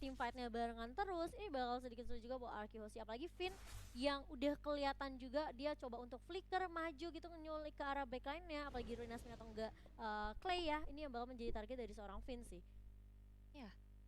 team fight-nya barengan terus, ini bakal sedikit sulit juga buat RQ Hoshi. Apalagi Finn yang udah kelihatan juga dia coba untuk flicker maju gitu nyulik ke arah backline-nya, apalagi Ruinasmin atau enggak Clay ya. Ini yang bakal menjadi target dari seorang Finn sih.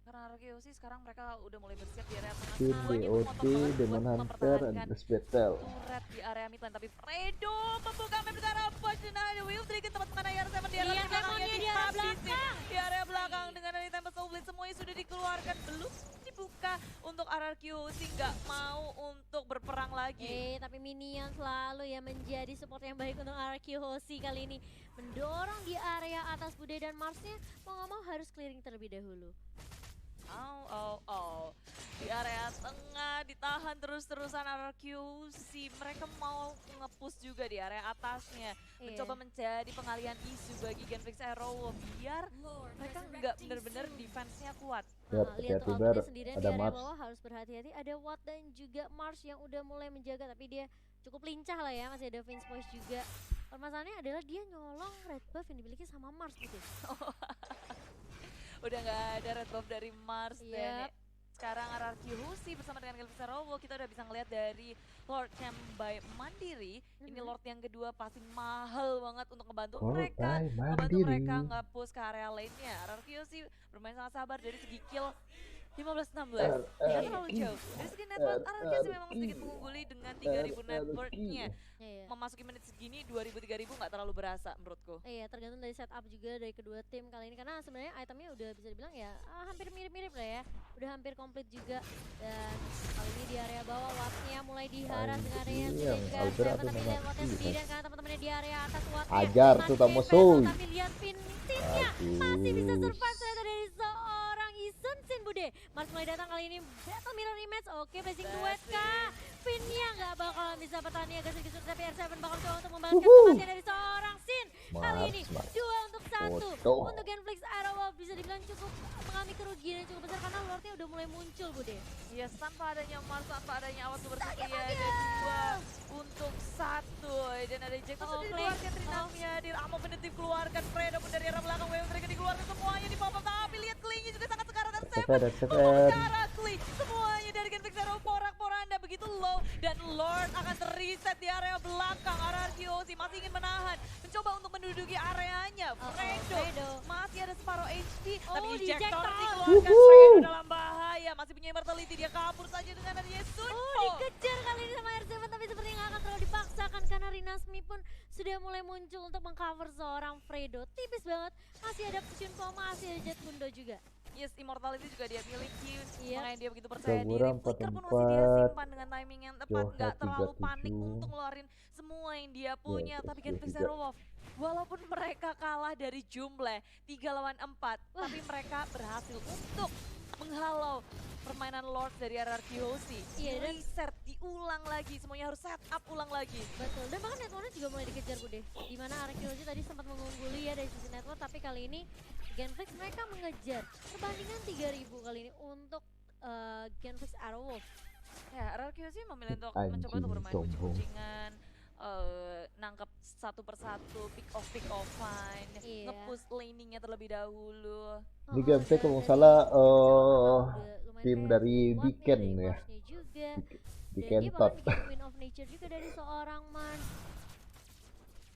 Karena RQC sekarang mereka udah mulai bersiap di area tengah. Tim Keduanya BOT, memotong banget buat Demon Hunter, mempertahankan Endless Battle. turret di area midlane, tapi Fredo membuka map ke arah push dan ada Way of Dragon tempat mengenai R7 di area Lihat belakangnya Lemonnya di area dihabisin. belakang. Di area belakang dengan dari Tempest of Blade semuanya sudah dikeluarkan, belum dibuka untuk RRQC, nggak mau untuk berperang lagi. Tapi Minion selalu ya menjadi support yang baik untuk RQ Hoshi kali ini. Mendorong di area atas Bude dan Marsnya, mau nggak mau harus clearing terlebih dahulu. Di area tengah ditahan terus-terusan RQC. Mereka mau nge-push juga di area atasnya. Mencoba menjadi pengalihan isu bagi Genflix Arrow biar mereka nggak bener-bener defense-nya kuat. Lihat Hati-hati, tuh Ber. outputnya sendirian di Ada area Mars. bawah harus berhati-hati. Ada Watt dan juga Mars yang udah mulai menjaga, tapi dia cukup lincah lah ya. Masih ada Vince Voice juga. Permasalahannya adalah dia nyolong red buff yang dimiliki sama Mars gitu. Udah nggak ada red buff dari Mars dan Yep. sekarang RRQ Hoshi bersama dengan Genflix Arrow kita udah bisa ngeliat dari Lord Champ by Mandiri. Ini Lord yang kedua pasti mahal banget untuk ngebantu mereka. Ngebantu mereka nge-push ke area lainnya. RRQ Hoshi bermain sangat sabar dari segi kill 15-16. Tidak terlalu jauh. Dari segi network, RRQ Hoshi memang sedikit mengungguli dengan 3000 networknya. Iya. Memasuki menit segini 2000-3000 nggak terlalu berasa menurutku. Iya, tergantung dari setup juga dari kedua tim kali ini, karena sebenarnya itemnya udah bisa dibilang ya hampir mirip-mirip lah ya, udah hampir komplit juga. Dan kali ini di area bawah Wattnya mulai diharas dengan area Anjing, juga Albert Seven, ada tapi lihat nama Wattnya Ih, sendirian karena teman-temannya di area atas Wattnya Ajar masih tuh tamu investor, soy. tapi lihat Finn-nya masih bisa survive ternyata dari seorang Isun Sin Bude. Bude. Mars mulai datang kali ini battle mirror image. Oke, blessing duet Blessing. kah? Finnya nggak bakalan bisa bertani agak sedikit sulit, tapi R7 bakal coba untuk membalaskan Wuhu. kematian dari seorang Sin. Kali ini Mars. 2 untuk 1 Foto. untuk Genflix Arrow bisa dibilang cukup mengalami kerugian yang cukup besar karena Lordnya udah mulai muncul Bude. Yes, tanpa adanya Mars, tanpa adanya awas super Sakit, setia sakit. dan 2 untuk 1. Dan ada Jack Oh, sudah Clay. dikeluarkan Trinamnya, di Amo Benetif keluarkan, Fredo pun dari arah belakang, Wave mereka dikeluarkan semuanya di pop-up, tapi lihat Clay-nya juga sangat sekarat dan Seven, Seven seven. Clay, semuanya dari Genflix Arrow, porak-poranda begitu low, dan Lord akan terreset di area belakang, RRQOC masih ingin menahan, mencoba untuk menduduki areanya, Fredo masih ada separuh HP, tapi Oh, ejector di-ejector. dikeluarkan, Wuhu. Fredo dalam bahaya, masih punya immortality, dia kabur saja dengan adanya Sunpo. Dikejar kali ini sama R7 tapi sepertinya nggak akan terlalu dipaksakan karena Rinasmi pun sudah mulai muncul untuk mengcover seorang Fredo. Tipis banget, masih ada Shunpo, masih ada Jet Mundo juga. Yes, immortality juga dia miliki, Iya. makanya dia begitu percaya diri. Gawuran Flicker pun 4-4. masih dia simpan dengan timing yang tepat, Johan nggak terlalu 37. panik untuk ngeluarin semua yang dia punya. Tapi Genflix 23. Zero Wolf, walaupun mereka kalah dari jumlah 3 lawan 4, tapi mereka berhasil untuk menghalau permainan Lord dari RRQOC. Iya, dan- Reset, diulang lagi, semuanya harus set up ulang lagi. Betul, dan bahkan networknya juga mulai dikejar Bude. Dimana Arkeologi tadi sempat mengungguli ya dari sisi network, tapi kali ini Genflix mereka mengejar perbandingan 3000 kali ini untuk Genflix Arrowwolf. Ya, RRQOC memilih untuk Anjing mencoba untuk bermain sombong. kucing-kucingan, nangkep satu persatu, pick off fine, Iya. nge-push laningnya terlebih dahulu. Ini Genflix kalau nggak Dan salah dari lumayan tim kayak dari squadnya, Beacon dari ya. Marsnya juga. Di Dan dia Kentot. bahkan bikin Queen of Nature juga dari seorang Man.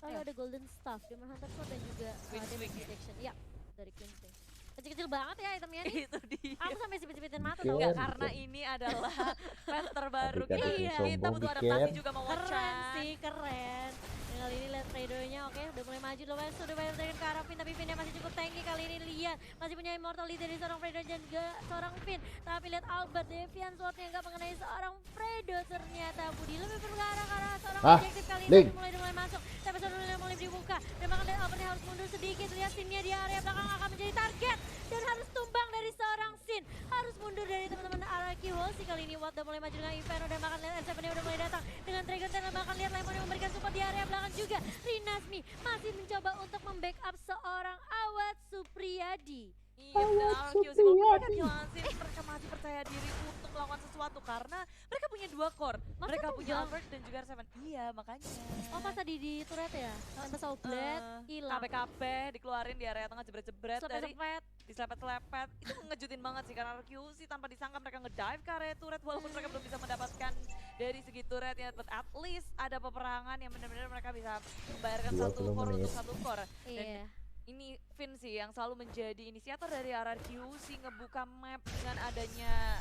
Lalu Ya. ada Golden Staff, Demon Hunter Sword dan juga Queen's Demon Wing ya? Protection. Ya, dari Queen's Wing. Kecil-kecil banget ya itemnya nih. Itu dia. Aku sampai sipit-sipitin mata Oke. tau Enggak, gak? karena ini adalah pet terbaru. Adik-adik Kita, yang kita sombong butuh dikit. adaptasi juga mau Keren Chan. sih, keren. Dan kali ini lihat Fredo-nya oke, udah mulai maju loh, sudah banyak dari ke arah Finn, tapi Finn masih cukup tanky kali ini. Lihat, masih punya immortality dari seorang Fredo dan juga seorang Finn. Tapi lihat Albert, Deviant Sword-nya nggak mengenai seorang Fredo ternyata. Budi lebih bergarah ke arah seorang objektif kali ini, Link. mulai masuk. Tapi seorang mulai dibuka, dan bahkan lihat Albertnya harus mundur sedikit. Lihat Sin-nya di area belakang akan menjadi target, dan harus tumbang dari seorang Sin. Harus mundur dari teman-teman RRQOC kali ini. Watt udah mulai maju dengan Inferno, dan bahkan lihat R7-nya udah mulai datang dengan Dragon Tail, dan bahkan lihat Lemon yang memberikan support di area belakang juga. Rinasmi masih mencoba untuk membackup seorang Awad Supriyadi. Iya, dan RRQOC walaupun mereka kehilangan sih, mereka masih percaya diri untuk melakukan sesuatu karena mereka punya 2 core. Mereka punya tumbang. Albert dan juga R7. Iya, makanya. Oh pas tadi di turret ya? Sampai Soulblade, hilang. KPKP dikeluarin di area tengah jebret-jebret dari Sepet-sepet. diselepet-selepet. Itu ngejutin banget sih karena RQC tanpa disangka mereka ngedive ke area turret walaupun mereka belum bisa mendapatkan dari segi turret ya, but at least ada peperangan yang benar-benar mereka bisa membayarkan 20 satu core menit. untuk satu core. Iya. Ini Finn sih yang selalu menjadi inisiator dari RRQC ngebuka map dengan adanya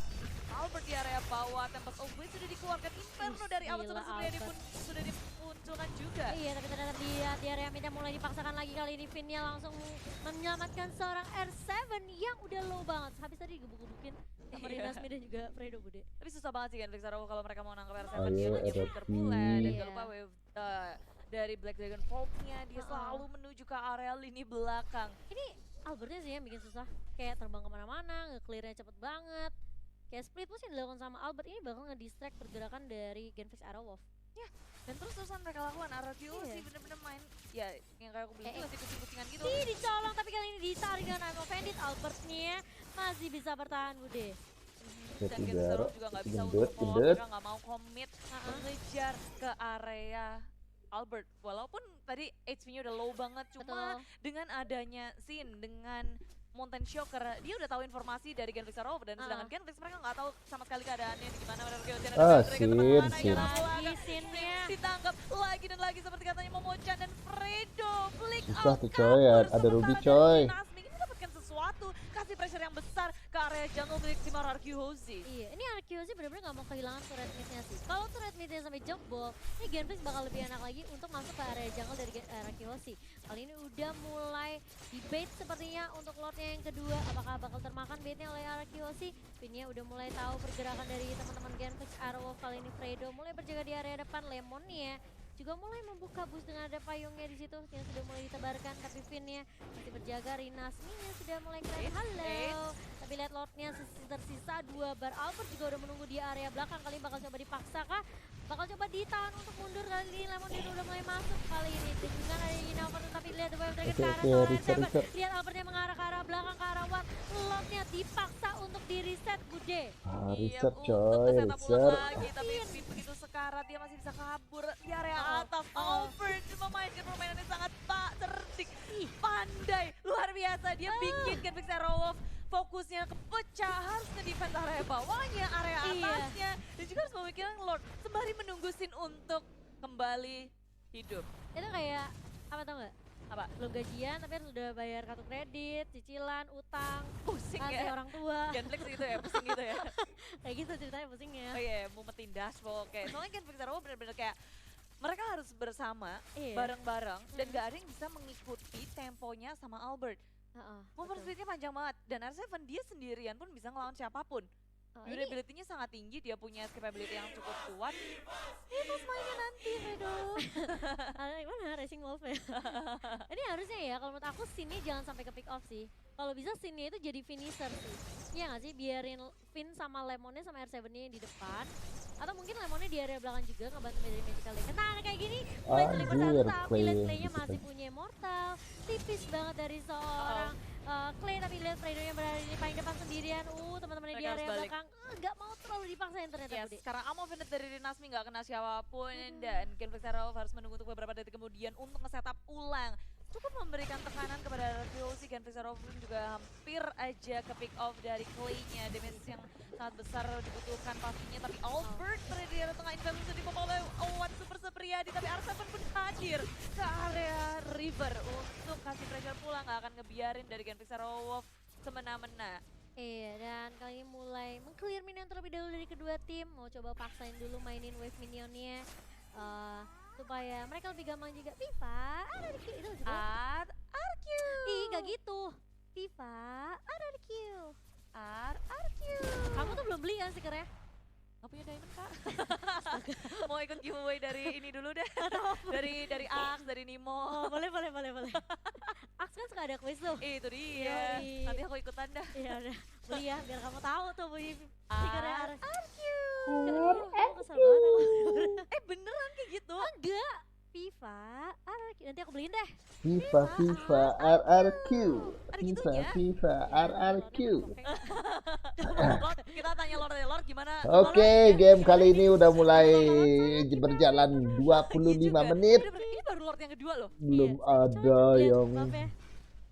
Albert di area bawah. Tempest of Blade sudah dikeluarkan, Inferno dari awal Gila, Supriyadi Albert. pun sudah dimunculkan juga. Iya, tapi ternyata lihat di area mid mulai dipaksakan lagi kali ini. Finn-nya langsung menyelamatkan seorang R7 yang udah low banget. Habis tadi digebuk-gebukin sama Iya. Rinasmi dan juga Fredo Bude. Tapi susah banget sih kan Vixaro kalau mereka mau nangkap R7 Ayo, dia hanya RRQ. flicker pula dan Iya. gak lupa wave dari Black Dragon Vault-nya dia selalu menuju ke area lini belakang. Ini Albertnya sih yang bikin susah. Kayak terbang kemana-mana, nge-clear-nya cepet banget. Kayak split push yang dilakukan sama Albert ini bakal ngedistract pergerakan dari Genflix Arrowwolf. Dan terus-terusan mereka lakukan RRQ Iya. sih bener-bener main ya yang kayak aku bilang juga sih kucing-kucingan gitu. Ih, dicolong tapi kali ini ditarik dengan Imo Bandit. Albertnya masih bisa bertahan Bude. Dan Jadi Gensaro Garo, juga nggak bisa gendut, untuk follow, gendut. mereka nggak mau commit mengejar ke area Albert. Walaupun tadi HP-nya udah low banget, cuma Betul. dengan adanya Sin, dengan Mountain Shocker, dia udah tahu informasi dari Genflix Arrow dan sedangkan Genflix mereka nggak tahu sama sekali keadaannya di gimana. Sin. Lagi Sin-nya. Ditangkap lagi dan lagi seperti katanya Momochan dan Fredo. Flick Susah out tuh coy, ada kabur Ruby sementara coy. dari Nasmi ini mendapatkan sesuatu, kasih pressure yang besar ke area jungle milik tim RRQOC. Iya, ini RQ sih benar-benar nggak mau kehilangan turret mid-nya sih. Kalau turret mid-nya sampai jebol, ini Genflix bakal lebih enak lagi untuk masuk ke area jungle dari RQ sih. Kali ini udah mulai debate sepertinya untuk Lordnya yang kedua. Apakah bakal termakan baitnya oleh RQ sih? Pinnya udah mulai tahu pergerakan dari teman-teman Genflix. Arrow kali ini Fredo mulai berjaga di area depan. Lemonnya juga mulai membuka bus dengan ada payungnya di situ yang sudah mulai ditebarkan, tapi Finn-nya masih berjaga. Rinasmi-nya sudah mulai keren. Halo. Tapi Tapi lihat Lordnya tersisa 2 bar. Albert juga udah menunggu di area belakang. Kali ini bakal coba dipaksa kah? Bakal coba ditahan untuk mundur kali ini. Lemon dia udah mulai masuk kali ini. Dengan ada Innover tapi lihat The Wave Dragon ke arah seorang Endeavor. Lihat Albertnya mengarah ke arah belakang ke arah Watt. Lordnya dipaksa untuk di reset Bude. Reset untuk coy, ke setup ulang reset. lagi, tapi begitu sekarat dia masih bisa kabur di area atas. Albert memainkan permainannya sangat cerdik, pandai, luar biasa. Dia bikin Genfix Aerowolf fokusnya kepecah, harus nge-defense area bawahnya, area atasnya, dan juga harus memikirkan Lord sembari menunggu Sin untuk kembali hidup. Itu kayak apa tau nggak? Apa? Belum gajian tapi harus udah bayar kartu kredit, cicilan, utang, Pusing kasih ya? orang tua. Genflix gitu ya, pusing gitu ya? Kayak gitu ceritanya pusingnya. Oh iya, mau metindas pokoknya. Soalnya Genflix Aerowolf bener-bener kayak mereka harus bersama, bareng-bareng, dan gak ada yang bisa mengikuti temponya sama Albert. Movement speednya panjang banget, dan R7 dia sendirian pun bisa ngelawan siapapun. Durability-nya sangat tinggi, dia punya escapability yang cukup kuat. Itu mainnya nanti, Vedo. Gimana Racing Wolf ya? Ini harusnya ya, kalau menurut aku scene-nya jangan sampai ke pick off sih. Kalau bisa scene-nya itu jadi finisher sih. Iya gak sih? Biarin Finn sama Lemonnya sama R7-nya yang di depan. Atau mungkin Lemonnya di area belakang juga ngebantu dari Magical Lake. Nah kayak gini, mulai terlibat satu tapi Let's Play-nya masih punya Immortal. Tipis banget dari seorang Clay, tapi lihat Fredo-nya berada di paling depan sendirian. Teman-temannya di area belakang nggak mau terlalu dipaksain ternyata. Yes, sekarang Amo Venet dari Rinasmi nggak kena siapapun, dan Genflix Aerowolf harus menunggu untuk beberapa detik kemudian untuk nge-setup ulang. Cukup memberikan tekanan kepada RQC, Genflix Aerowolf juga hampir aja ke pick off dari Clay-nya. Damage yang sangat besar dibutuhkan pastinya, tapi Albert berada di area tengah, Invalusion dipopol oleh Watt Super Supriyadi, tapi R7 pun hadir ke area River untuk kasih pressure pulang, nggak akan ngebiarin dari Genflix Aerowolf semena-mena. Iya, dan kali ini mulai meng-clear minion terlebih dahulu dari kedua tim. Mau coba paksain dulu mainin wave minionnya. Supaya mereka lebih gampang juga. Viva, ada di Q. Itu juga. RQ. Ih, gak gitu. Viva, ada di Q. RQ. Kamu tuh belum beli kan stikernya? Gak punya diamond, Kak. Mau ikut giveaway dari ini dulu deh. dari Ax, dari Nemo. Boleh. Ax kan suka ada quiz tuh. Itu dia. Yoi. Nanti aku ikutan dah. Iya udah, beli ya biar kamu tahu tuh beli stikernya RQ. Kamu kesel banget. Beneran kayak gitu? Enggak. Viva, RRQ. Nanti aku beliin deh. FIFA RRQ. gitu FIFA ya? FIFA RRQ. Lord, kita tanya Lord gimana? Oke, game kali ini udah mulai berjalan 25 menit. Ini baru Lord yang kedua loh. Belum ada yang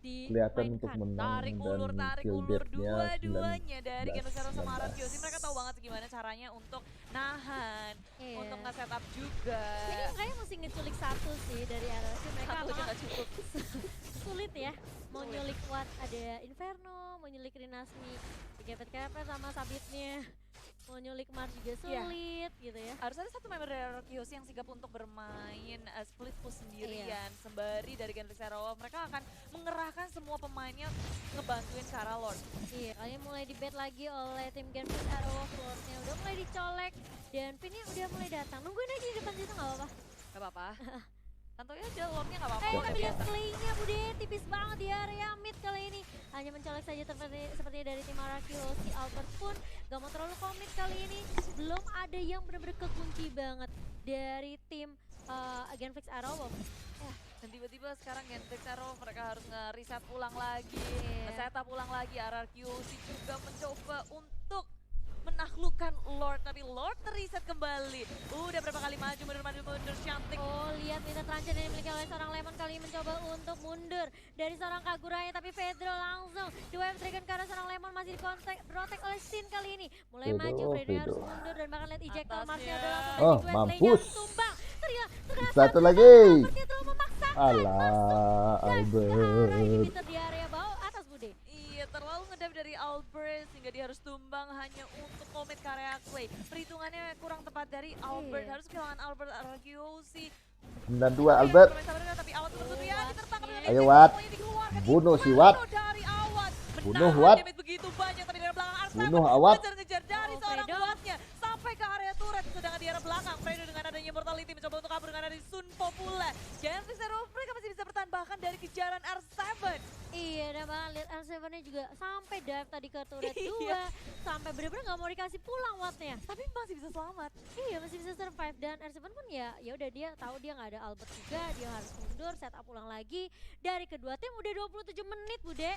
kelihatan untuk Tarik menang ulur, dan tarik kill ulur death-nya dua-duanya dari Genflix Aerowolf sama 19. RRQ. Mereka tahu banget gimana caranya untuk nahan, untuk nge-setup juga. Ini makanya mesti ngeculik satu sih dari RRQ. Mereka Satu aja nggak cukup. sulit ya. Mau nyulik Watt ada Inferno, mau nyulik Rinasmi, kepet-kepet sama sabitnya. Mau nyulik Mars juga sulit gitu ya. Harus ada satu member dari RRQ yang sigap untuk bermain split push sendirian. Sembari dari Genflix Aerowolf mereka akan mengerahkan semua pemainnya ngebantuin ke arah Lord. Iya, kali ini mulai di-bet lagi oleh tim Genflix Aerowolf. Lordnya udah mulai dicolek dan Pinnya udah mulai datang. Nungguin aja di depan situ nggak apa-apa. Gak apa-apa. Santuy aja, Lordnya gak apa-apa. Tapi lihat Clay-nya Bude, tipis banget di area mid kali ini. Hanya mencolek saja seperti dari tim RRQ. Si Albert pun gak mau terlalu komit kali ini. Belum ada yang benar-benar kekunci banget dari tim Genflix Aerowolf. Dan tiba-tiba sekarang Genflix Aerowolf mereka harus nge-reset ulang lagi, nge-setup ulang lagi. RRQ juga mencoba untuk menaklukkan Lord, tapi Lord terreset kembali. Udah berapa kali maju mundur cantik. Oh, lihat minta transit yang dimiliki oleh seorang Lemon kali ini mencoba untuk mundur dari seorang Kaguraya, tapi Pedro langsung The Wave Dragon ke arah seorang Lemon masih protect oleh Sin kali ini. Mulai maju, Pedro harus mundur dan bahkan lihat ejector Marsnya udah langsung mampus. tumbang. Satu lagi. Alah, Albert. bisa di area bawah atas Bude. Iya, terlalu ngedam dari Albert sehingga dia harus tumbang hanya untuk komit ke area Clay. Perhitungannya kurang tepat dari Albert. Harus kehilangan Albert RQC. 92 Albert. Tapi Awad Supriyadi tertangkap dengan Ayo Watt. Bunuh si Watt. Dari Awad. Bunuh Watt. Begitu banyak tapi dari belakang Arslan Bunuh Awad. ngejar dari seorang Wattnya sampai ke area turret, sedangkan di arah belakang Fredo dengan adanya Mortality mencoba untuk kabur dengan adanya Sunpo pula. Genfix Zero mereka masih bisa bertahan bahkan dari kejaran R7. Iya, dan bahkan lihat R7-nya juga sampai dive tadi ke turret 2, Iya. sampai bener-bener nggak mau dikasih pulang wattnya. Tapi masih bisa selamat. Iya, masih bisa survive, dan R7 pun ya udah dia tahu dia nggak ada Albert juga, dia harus mundur, setup ulang lagi. Dari kedua tim udah 27 menit, Bude.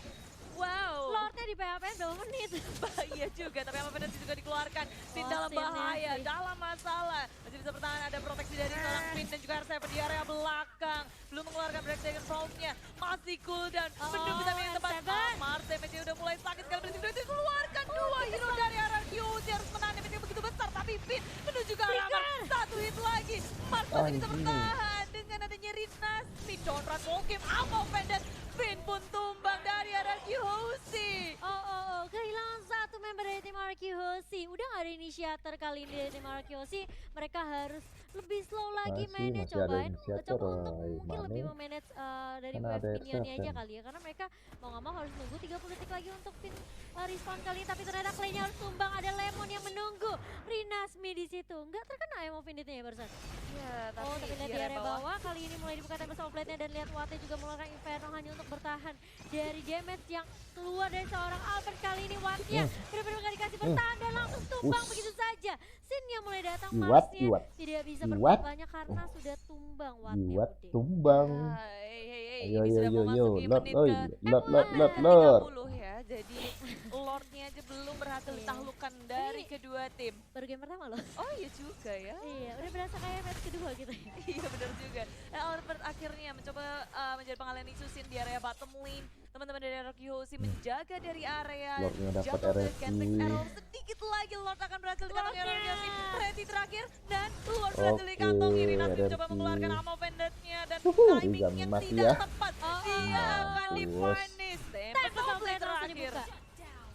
Wow. Lordnya di PHP 2 menit. Bahaya juga, tapi apa penalti juga dikeluarkan. Finn Oh, dalam Finn-nya, bahaya, Finn. dalam masalah. Masih bisa bertahan, ada proteksi dari seorang Finn dan juga R7 di area belakang. Belum mengeluarkan breakdown round-nya, masih cooldown. Menunggu tapi yang tepat. R7. Amar, damage-nya udah mulai sakit sekali. Berarti itu dikeluarkan dua hero dari arah QC. Harus menahan damage yang begitu besar, tapi Finn menuju ke arah Amar. Satu hit lagi. Mars masih bisa Anjing. bertahan dengan adanya Rinas. Finn downrun wall game, Amo pendek. Finn pun tumbang dari arah QC. Oh, kehilangan satu member dari tim RQ Hoshi. Udah gak ada inisiator kali ini dari tim RQ Hoshi. Mereka harus lebih slow lagi mainnya. masih ada Cobain, inisiator, coba untuk mungkin Mane. lebih memanage dari Karena wave ada minionnya aja R7. kali ya. Karena mereka mau gak mau harus nunggu 30 detik lagi untuk pin respawn kali ini. Tapi ternyata Clay-nya harus tumbang. Ada Lemon yang menunggu. Rinasmi di situ. Nggak terkena ya mau finitnya ya barusan. Ya, Oh, tapi lihat di area bawah kali ini mulai dibuka tembak sama plate-nya, dan lihat Wattnya juga mengeluarkan Inferno hanya untuk bertahan dari damage yang keluar dari seorang Albert. Kali ini Wattnya benar-benar gak dikasih bertahan dan langsung tumbang begitu saja. Sin-nya mulai datang, Iwat, Marsnya Iwat. tidak bisa Iwat. berbuat banyak karena sudah tumbang Wattnya. Buat Bude. tumbang. Ini sudah mau masuki Lot, menit oi, ke lot, lot, lot, 30 ya. Jadi Lordnya aja belum berhasil Iya. ditaklukkan dari kedua tim. Baru game pertama loh. Oh iya juga ya. Iya, udah berasa kayak match kedua gitu ya. Iya benar juga. Nah, Albert akhirnya mencoba menjadi pengalihan isu Sin di area bottom lane. Teman-teman dari RQ Hoshi menjaga dari area Lordnya dapat jatuh ke RFC. Genfix Arrow. Sedikit lagi Lord akan berhasil dikantong oleh RQ Hoshi. Ready terakhir dan Lord berhasil Oke, dikantongi. Rinasmi RFC. mencoba mengeluarkan ammo pendeknya dan Uhuh, timing jam yang mati tidak ya. tepat. Oh, Dia akan Mampus. di-punish. Tembak Double sama play plate langsung terakhir dibuka.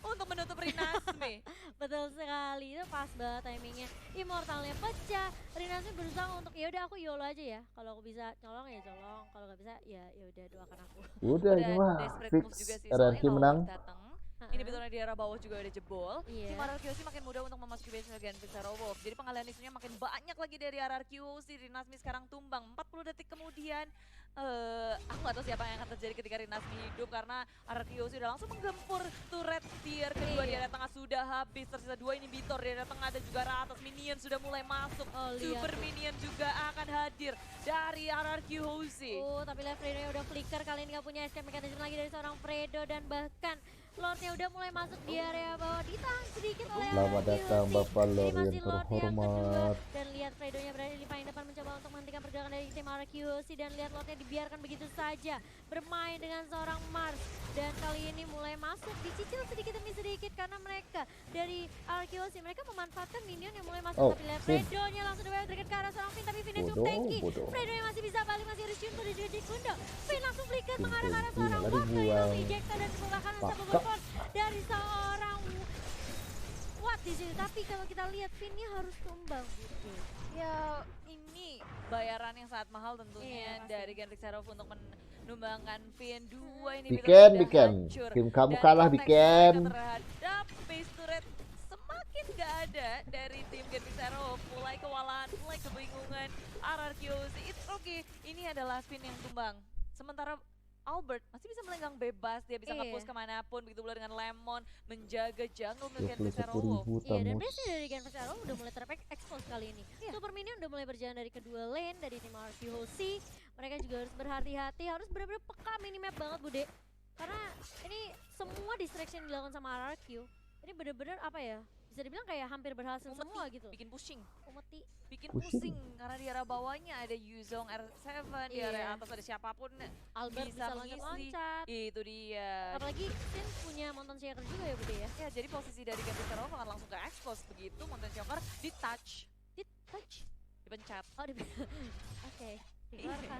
untuk menutup Rinasmi. Betul sekali, itu pas banget timingnya. Immortalnya pecah, Rinasmi berusaha untuk ya udah aku YOLO aja ya. Kalau aku bisa colong ya colong, kalau nggak bisa ya udah doakan aku. Udah ini mah desperate fix move juga sih, RRQ soalnya kalau menang. datang, ini betulnya di arah bawah juga udah jebol. Iya. Tim RRQ sih makin mudah untuk memasuki base Genfix Arrow Wolf. Jadi pengalihan isunya makin banyak lagi dari RRQ sih. Rinasmi sekarang tumbang 40 detik kemudian. Aku gak tahu siapa yang akan terjadi ketika Rinasmi hidup karena RRQ sih udah langsung menggempur turret tier kedua di area tengah sudah habis. Tersisa 2 inhibitor di area tengah dan juga arah atas. Minion sudah mulai masuk. Oh, lihat Super tuh. Minion juga akan hadir dari RRQ Hoshi. Tapi lihat Fredo udah flicker, kali ini gak punya escape mechanism lagi dari seorang Fredo, dan bahkan Lordnya udah mulai masuk di area bawah, ditahan sedikit oleh Selamat RRQ datang Hoshi. Bapak Ini Lord masih yang Lord yang kedua, terhormat. dan lihat Fredonya berada di paling depan mencoba untuk menghentikan pergerakan dari tim RRQ Hoshi, dan lihat Lordnya dibiarkan begitu saja bermain dengan seorang Mars, dan kali ini mulai masuk dicicil sedikit demi sedikit karena mereka dari RRQ Hoshi mereka memanfaatkan minion yang mulai masuk. Oh, Tapi lihat Finn. Fredonya langsung diberikan ke arah seorang Finn, tapi Finnnya cukup Bodoh, tanky. bodoh. Fredonya masih bisa balik, masih harus Junto dan juga Jikundo. Finn langsung flicker Finn mengarah ke arah tanky, seorang malah Watt, kali ini dibuang. langsung ejector dan bahkan Pakak. satu force dari seorang Watt di sini. Tapi kalau kita lihat Finnnya harus tumbang gitu. Ya ini bayaran yang sangat mahal tentunya Iya, pasti. dari Genfix Arrow untuk menumbangkan Finn 2 ini Biken, sudah Biken. hancur. Tim kamu Dan kalah, proteksi Biken. mereka terhadap base turret semakin gak ada dari tim Genfix Arrow. Mulai kewalahan, mulai kebingungan. RRQ sih, it's okay. Ini adalah Finn yang tumbang. Sementara Albert masih bisa melenggang bebas, dia bisa Iya. nge-push kemanapun, begitu pula dengan Lemon menjaga jungle milik Genfix Arrow. 21.000 Iya, dan tamus. base dari Genfix Arrow udah mulai terekspos kali ini. Iya. Super Minion udah mulai berjalan dari kedua lane dari tim RRQ Hoshi. Mereka juga harus berhati-hati, harus benar-benar peka minimap banget Bude. Karena ini semua distraction yang dilakukan sama RRQ, ini benar-benar apa ya, bisa dibilang kayak hampir berhasil Umeti, semua gitu. bikin pushing. Umeti. Bikin Pusing. pusing karena di arah bawahnya ada Yuzong R7, di Iya. area atas ada siapapun Albert bisa bisa mengisi. loncat-loncat. Itu dia. Apalagi Sin punya Mountain Shaker juga ya Bude ya. Ya, jadi posisi dari Genfix Arrow akan langsung ke expose begitu Mountain Shocker di touch, Di touch. dipencet. Oh, oke. Dikeluarkan.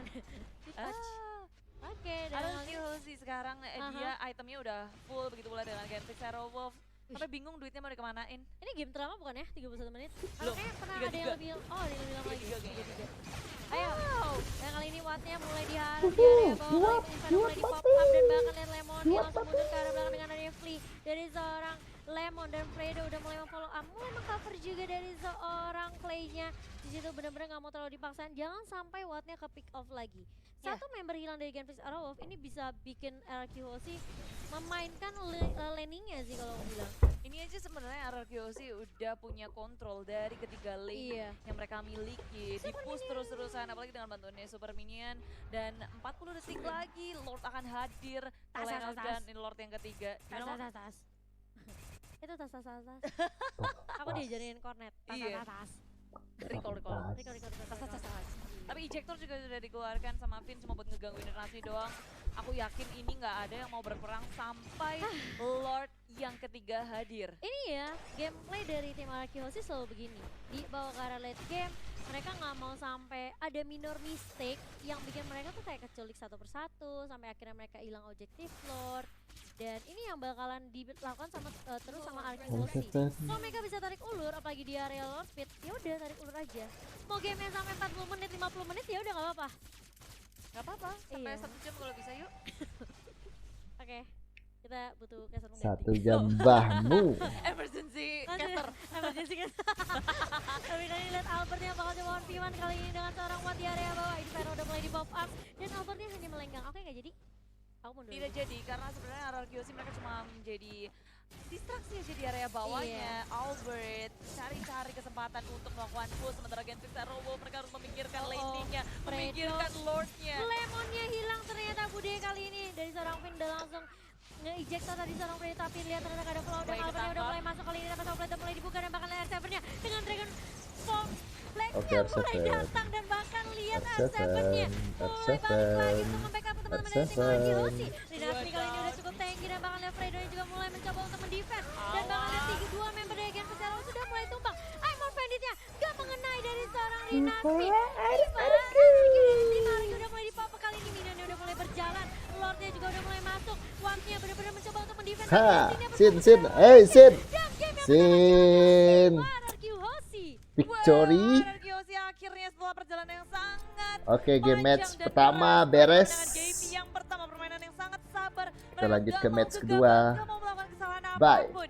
Di touch. Ah, Oke, dan ada langsung Hoshi sekarang dia itemnya udah full begitu pula dengan Genfix Arrow Wolf. Sampai bingung duitnya mau dikemanain. ini game terlama bukan ya? 31 menit? Belum, Kayaknya pernah 33. ada yang lebih, oh ada yang lebih lama lagi. 33. Ayo, Wow. dan kali ini Wattnya mulai diharap di area bawah, kali ini Inferno mulai di pop up, dan bahkan lihat Lemon dia langsung mundur ke arah belakang dengan adanya Flea dari seorang Lemon dan Fredo udah mulai memfollow up, mulai mengcover juga dari seorang Clay-nya. Di situ bener-bener nggak mau terlalu dipaksain, jangan sampai Wattnya ke pick off lagi. Satu member hilang dari Genfix Arrowwolf ini bisa bikin RRQOC memainkan laningnya sih kalau aku bilang. Ini aja sebenarnya RRQOC udah punya kontrol dari ketiga lane yang mereka miliki. Di push terus-terusan apalagi dengan bantuannya Super Minion. Dan 40 detik lagi Lord akan hadir. Lenos dan Lord yang ketiga. Tas. Itu tas. Aku diajarin cornet. Tas. Recall. Tas. Tapi ejector juga sudah dikeluarkan sama Vin cuma buat ngeganggu Internasi doang. Aku yakin ini nggak ada yang mau berperang sampai Lord yang ketiga hadir. Ini ya, gameplay dari tim RRQOC selalu begini. Di bawah ke arah late game, mereka nggak mau sampai ada minor mistake yang bikin mereka tuh kayak keculik satu persatu sampai akhirnya mereka hilang objektif Lord. Dan ini yang bakalan dilakukan sama terus sama RRQOC. Kalau mereka bisa tarik ulur, apalagi di area Lord Speed, ya udah tarik ulur aja. Mau game sampai 40 menit, 50 menit ya udah nggak apa-apa. Nggak apa-apa, sampai 1 jam kalau bisa yuk. Oke, kita butuh caster Satu jam bahmu. Emergency caster. Emergency caster. Tapi tadi lihat Albertnya bakal coba 1v1 kali ini dengan seorang Watt di area bawah. Inferno udah mulai di pop up dan Albertnya hanya melenggang. Oke, nggak jadi. Aku mundur. Tidak jadi karena sebenarnya RRQOC mereka cuma menjadi distraksi aja di area bawahnya. Albert cari kesempatan untuk melakukan push sementara Genfix Arrowwolf mereka harus memikirkan laning-nya, memikirkan Lord-nya. Lemonnya hilang ternyata Bude kali ini dari seorang Vin udah langsung nge-ejecta tadi seorang Fredo, tapi lihat ternyata ada flow dan Albertnya udah mulai masuk kali ini dapat outlet udah mulai dibuka dan bahkan R7-nya dengan Dragon Form Black-nya mulai datang dan bahkan lihat R7-nya mulai balik lagi untuk membackup teman-teman dari tim RRQOC. Dinasti kali ini udah cukup tanky dan bahkan lihat Fredo juga mulai mencoba untuk mendefend dan bahkan lihat 3-2 member dari Genfix Arrowwolf sudah mulai tumbang. Immortal Bandit-nya gak mengenai dari seorang Dinasti. Dimari udah mulai di-pop kali ini, Minionnya udah mulai berjalan, Lordnya juga udah mulai masuk, Wattnya benar-benar mencoba untuk mendefend. Sin. Victory. RRQOC akhirnya setelah perjalanan yang sangat Oke, game match pertama beres. dengan game yang pertama permainan yang sangat sabar. Kita lanjut ke match kedua. Gak mau melakukan kesalahan Bye. apapun.